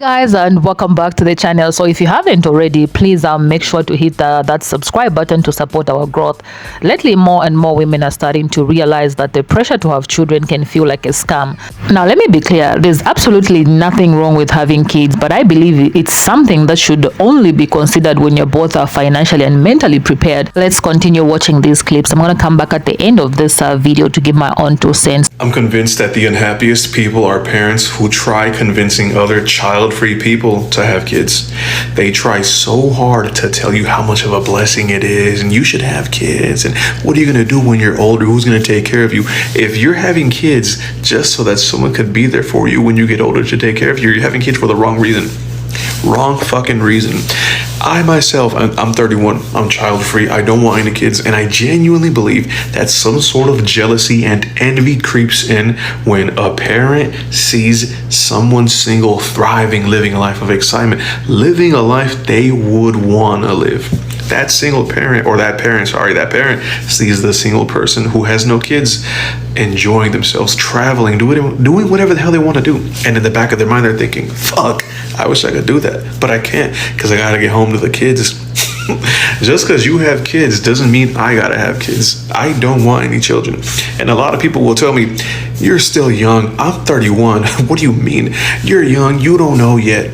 Guys, and welcome back to the channel. So if you haven't already, please make sure to hit that subscribe button to support our growth. Lately, more and more women are starting to realize that the pressure to have children can feel like a scam. Now let me be clear, there's absolutely nothing wrong with having kids, but I believe it's something that should only be considered when you're both financially and mentally prepared. Let's continue watching these clips. I'm going to come back at the end of this video to give my own 2 cents. I'm convinced that the unhappiest people are parents who try convincing other child-free people to have kids. They try so hard to tell you how much of a blessing it is and you should have kids and what are you going to do when you're older, who's going to take care of you. If you're having kids just so that someone could be there for you when you get older to take care of you, you're having kids for the wrong reason. Wrong fucking reason. I myself, I'm 31, I'm child free, I don't want any kids, and I genuinely believe that some sort of jealousy and envy creeps in when a parent sees someone single, thriving, living a life of excitement, living a life they would want to live. That parent sees the single person who has no kids enjoying themselves, traveling, doing whatever the hell they want to do. And in the back of their mind, they're thinking, fuck, I wish I could do that, but I can't because I got to get home to the kids. Just because you have kids doesn't mean I gotta have kids. I don't want any children. And a lot of people will tell me, you're still young. I'm 31. What do you mean? You're young. You don't know yet.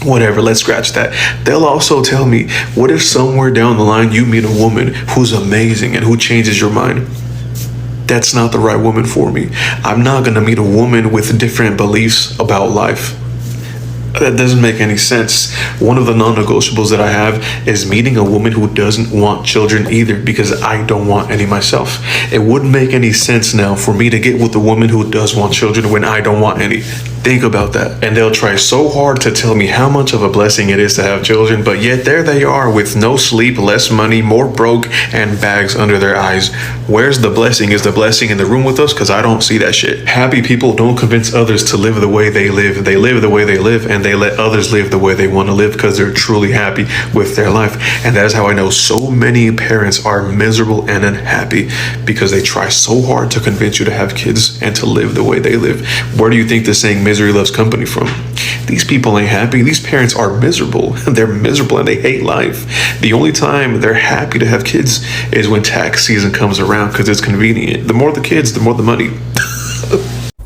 Whatever, let's scratch that. They'll also tell me, what if somewhere down the line you meet a woman who's amazing and who changes your mind? That's not the right woman for me. I'm not gonna meet a woman with different beliefs about life. That doesn't make any sense. One of the non-negotiables that I have is meeting a woman who doesn't want children either, because I don't want any myself. It wouldn't make any sense now for me to get with a woman who does want children when I don't want any. Think about that. And they'll try so hard to tell me how much of a blessing it is to have children, but yet there they are with no sleep, less money, more broke, and bags under their eyes. Where's the blessing? Is the blessing in the room with us? Because I don't see that shit. Happy people don't convince others to live the way they live. They live the way they live, and they let others live the way they want to live because they're truly happy with their life. And that is how I know so many parents are miserable and unhappy, because they try so hard to convince you to have kids and to live the way they live. Where do you think the saying misery loves company from? These people ain't happy. These parents are miserable. They're miserable and they hate life. The only time they're happy to have kids is when tax season comes around because it's convenient. The more the kids, the more the money.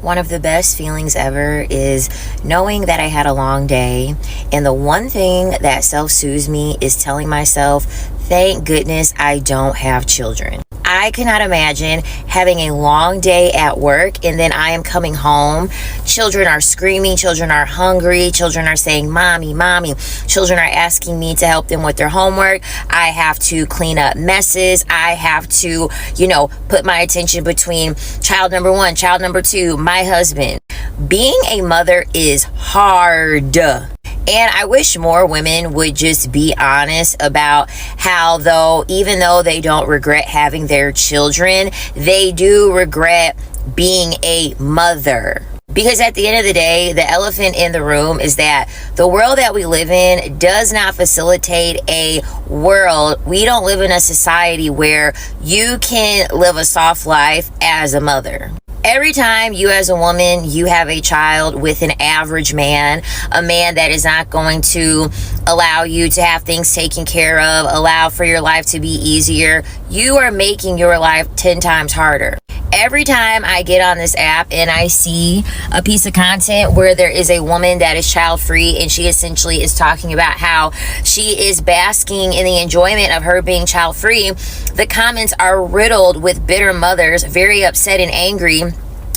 One of the best feelings ever is knowing that I had a long day, and the one thing that self-soothes me is telling myself, thank goodness I don't have children. I cannot imagine having a long day at work and then I am coming home. Children are screaming, children are hungry, children are saying, mommy, mommy. Children are asking me to help them with their homework. I have to clean up messes. I have to, put my attention between child number 1, child number 2, my husband. Being a mother is hard. And I wish more women would just be honest about how, even though they don't regret having their children, they do regret being a mother. Because at the end of the day, the elephant in the room is that the world that we live in does not facilitate a world. We don't live in a society where you can live a soft life as a mother. Every time you as a woman, you have a child with an average man, a man that is not going to allow you to have things taken care of, allow for your life to be easier, you are making your life 10 times harder. Every time I get on this app and I see a piece of content where there is a woman that is child-free and she essentially is talking about how she is basking in the enjoyment of her being child-free, the comments are riddled with bitter mothers, very upset and angry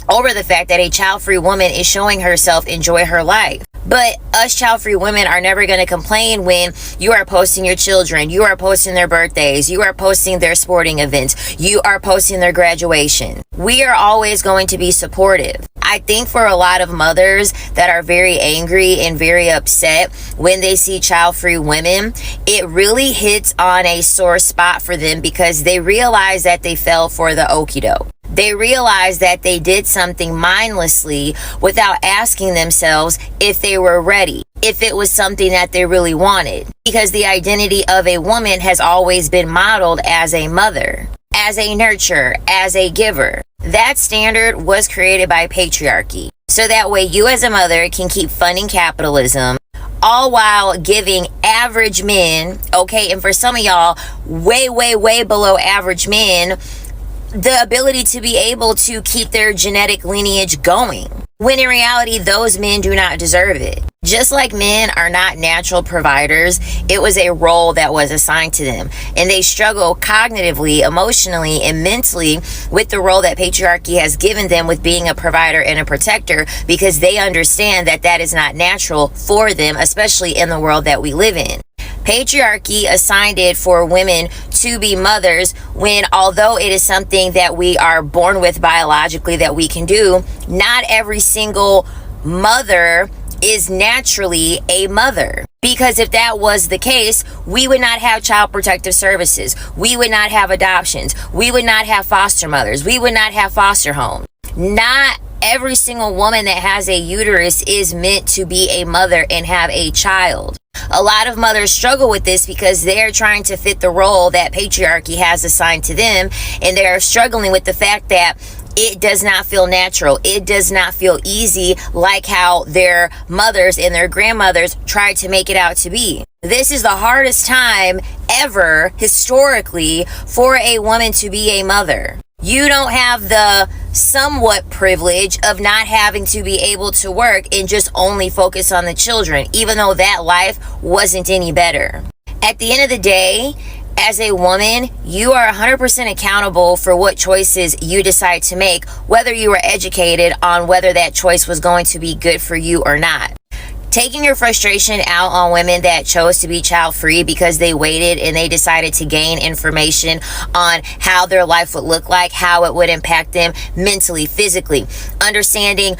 over the fact that a child-free woman is showing herself enjoy her life. But us child-free women are never going to complain when you are posting your children, you are posting their birthdays, you are posting their sporting events, you are posting their graduation. We are always going to be supportive. I think for a lot of mothers that are very angry and very upset when they see child-free women, it really hits on a sore spot for them because they realize that they fell for the okie doke. They realize that they did something mindlessly without asking themselves if they were ready, if it was something that they really wanted. Because the identity of a woman has always been modeled as a mother. as a nurturer, as a giver. That standard was created by patriarchy. So that way you as a mother can keep funding capitalism, all while giving average men, okay, and for some of y'all, way, way, way below average men, the ability to be able to keep their genetic lineage going, when in reality, those men do not deserve it. Just like men are not natural providers, it was a role that was assigned to them. And they struggle cognitively, emotionally, and mentally with the role that patriarchy has given them with being a provider and a protector, because they understand that that is not natural for them, especially in the world that we live in. Patriarchy assigned it for women to be mothers when, although it is something that we are born with biologically that we can do, not every single mother is naturally a mother. Because if that was the case, we would not have child protective services. We would not have adoptions. We would not have foster mothers. We would not have foster homes. Not every single woman that has a uterus is meant to be a mother and have a child. A lot of mothers struggle with this because they're trying to fit the role that patriarchy has assigned to them, and they're struggling with the fact that it does not feel natural. It does not feel easy like how their mothers and their grandmothers tried to make it out to be. This is the hardest time ever historically for a woman to be a mother. You don't have the somewhat privilege of not having to be able to work and just only focus on the children, even though that life wasn't any better. At the end of the day, as a woman, you are 100% accountable for what choices you decide to make, whether you were educated on whether that choice was going to be good for you or not. Taking your frustration out on women that chose to be child-free because they waited and they decided to gain information on how their life would look like, how it would impact them mentally, physically, understanding,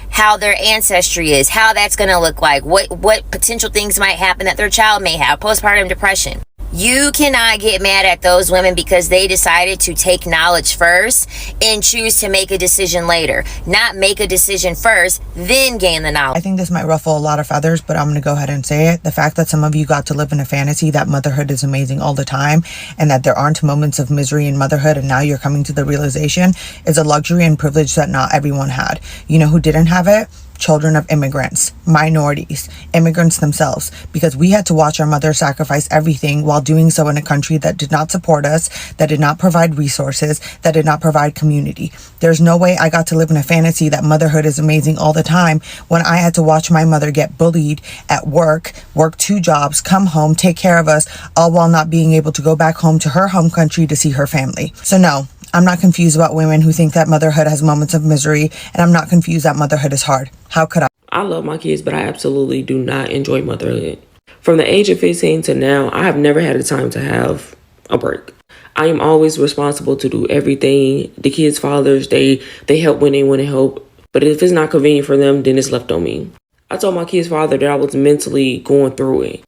how their ancestry is, how that's going to look like, what potential things might happen that their child may have, postpartum depression. You cannot get mad at those women because they decided to take knowledge first and choose to make a decision later. Not make a decision first, then gain the knowledge. I think this might ruffle a lot of feathers, but I'm going to go ahead and say it. The fact that some of you got to live in a fantasy that motherhood is amazing all the time and that there aren't moments of misery in motherhood, and now you're coming to the realization, is a luxury and privilege that not everyone had. You know who didn't have it? Children of immigrants, minorities, immigrants themselves, because we had to watch our mothers sacrifice everything while doing so in a country that did not support us, that did not provide resources, that did not provide community. There's no way I got to live in a fantasy that motherhood is amazing all the time when I had to watch my mother get bullied at work 2 jobs, come home, take care of us, all while not being able to go back home to her home country to see her family. So no, I'm not confused about women who think that motherhood has moments of misery, and I'm not confused that motherhood is hard. How could I? I love my kids, but I absolutely do not enjoy motherhood. From the age of 15 to now, I have never had a time to have a break. I am always responsible to do everything. The kids' fathers, they help when they want to help, but if it's not convenient for them, then it's left on me. I told my kid's father that I was mentally going through it.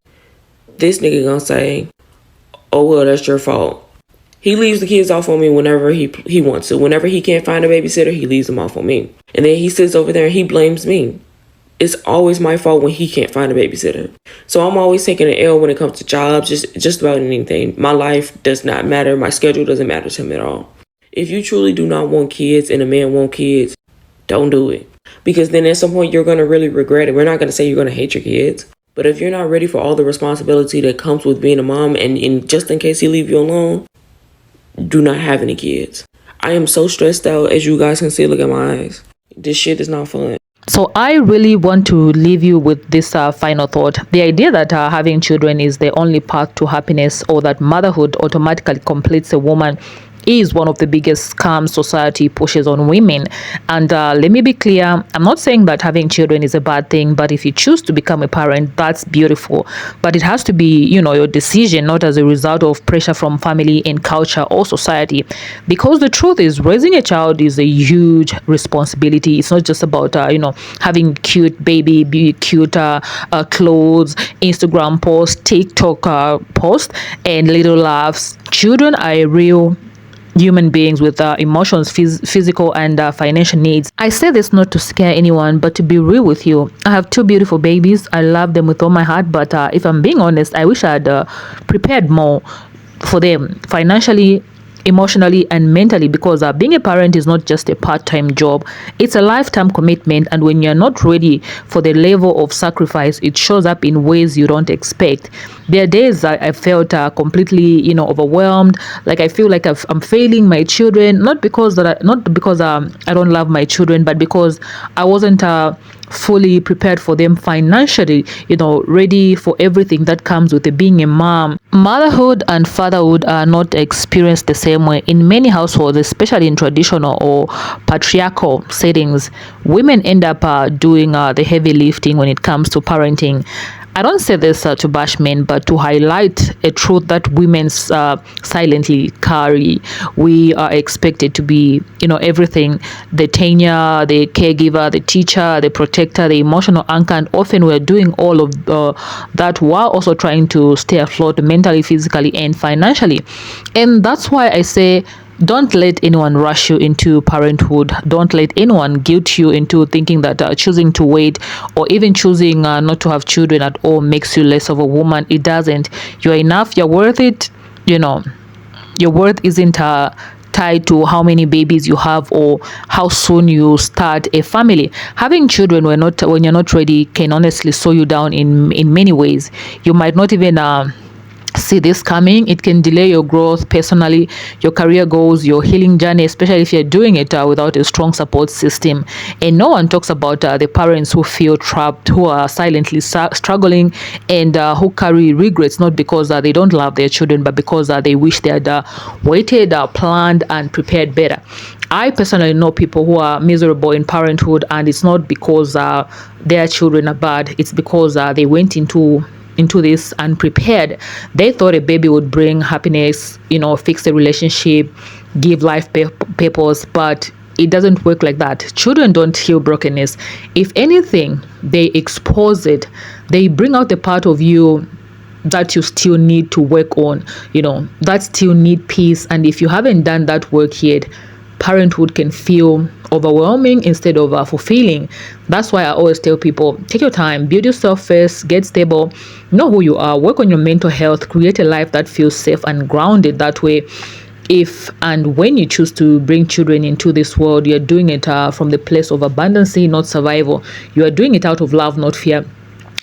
This nigga gonna say, oh, well, that's your fault. He leaves the kids off on me whenever he wants to. Whenever he can't find a babysitter, he leaves them off on me. And then he sits over there and he blames me. It's always my fault when he can't find a babysitter. So I'm always taking an L when it comes to jobs, just about anything. My life does not matter. My schedule doesn't matter to him at all. If you truly do not want kids and a man wants kids, don't do it. Because then at some point you're going to really regret it. We're not going to say you're going to hate your kids. But if you're not ready for all the responsibility that comes with being a mom, and just in case he leave you alone, do not have any kids. I am so stressed out, as you guys can see. Look at my eyes. This shit is not fun. So I really want to leave you with this final thought. The idea that having children is the only path to happiness, or that motherhood automatically completes a woman, is one of the biggest scams society pushes on women. And let me be clear, I'm not saying that having children is a bad thing, but if you choose to become a parent, that's beautiful. But it has to be, your decision, not as a result of pressure from family and culture or society. Because the truth is, raising a child is a huge responsibility. It's not just about, having cute baby, cute clothes, Instagram posts, TikTok posts, and little laughs. Children are a real human beings with emotions, physical and financial needs. I say this not to scare anyone, but to be real with you. I have 2 beautiful babies. I love them with all my heart, but if I'm being honest, I wish I had prepared more for them financially, emotionally and mentally, because being a parent is not just a part-time job, it's a lifetime commitment. And when you're not ready for the level of sacrifice, it shows up in ways you don't expect. There are days I felt completely, overwhelmed. Like I feel like I'm failing my children, not because I don't love my children, but because I wasn't fully prepared for them financially, ready for everything that comes with it, being a mom. Motherhood and fatherhood are not experienced the same way in many households, especially in traditional or patriarchal settings. Women end up doing the heavy lifting when it comes to parenting. I don't say this to bash men, but to highlight a truth that women silently carry. We are expected to be, everything: the tenure, the caregiver, the teacher, the protector, the emotional anchor, and often we're doing all of that while also trying to stay afloat mentally, physically, and financially. And that's why I say, don't let anyone rush you into parenthood. Don't let anyone guilt you into thinking that choosing to wait or even choosing not to have children at all makes you less of a woman. It doesn't. You're enough. You're worth it. Your worth isn't tied to how many babies you have or how soon you start a family. Having children when you're not ready can honestly slow you down in many ways. You might not even see this coming. It can delay your growth personally, your career goals, your healing journey, especially if you're doing it without a strong support system. And no one talks about the parents who feel trapped, who are silently struggling, and who carry regrets, not because they don't love their children, but because they wish they had waited, planned, and prepared better. I personally know people who are miserable in parenthood, and it's not because their children are bad. It's because they went into this unprepared. They thought a baby would bring happiness, fix the relationship, give life purpose, but it doesn't work like that. Children don't heal brokenness. If anything, they expose it. They bring out the part of you that you still need to work on, that still need peace. And if you haven't done that work yet, parenthood can feel overwhelming instead of fulfilling. That's why I always tell people, take your time, build yourself first, get stable, know who you are, work on your mental health, create a life that feels safe and grounded. That way, if and when you choose to bring children into this world, you're doing it from the place of abundance, not survival. You are doing it out of love, not fear.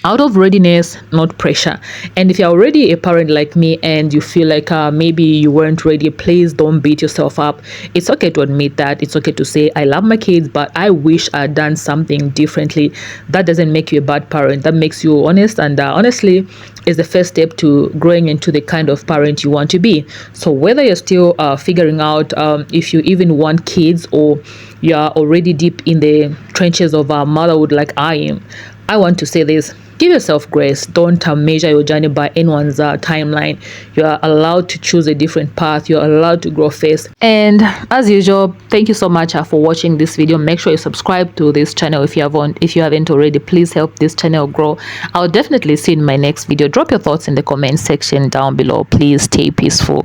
Out of readiness, not pressure. And if you're already a parent like me and you feel like maybe you weren't ready, please don't beat yourself up. It's okay to admit that. It's okay to say, I love my kids, but I wish I'd done something differently. That doesn't make you a bad parent. That makes you honest, and honestly is the first step to growing into the kind of parent you want to be. So whether you're still figuring out if you even want kids, or you're already deep in the trenches of motherhood like I am, I want to say this: give yourself grace. Don't measure your journey by anyone's timeline. You are allowed to choose a different path. You're allowed to grow first. And as usual, thank you so much for watching this video. Make sure you subscribe to this channel if you haven't already. Please help this channel grow. I'll definitely see you in my next video. Drop your thoughts in the comment section down below. Please stay peaceful.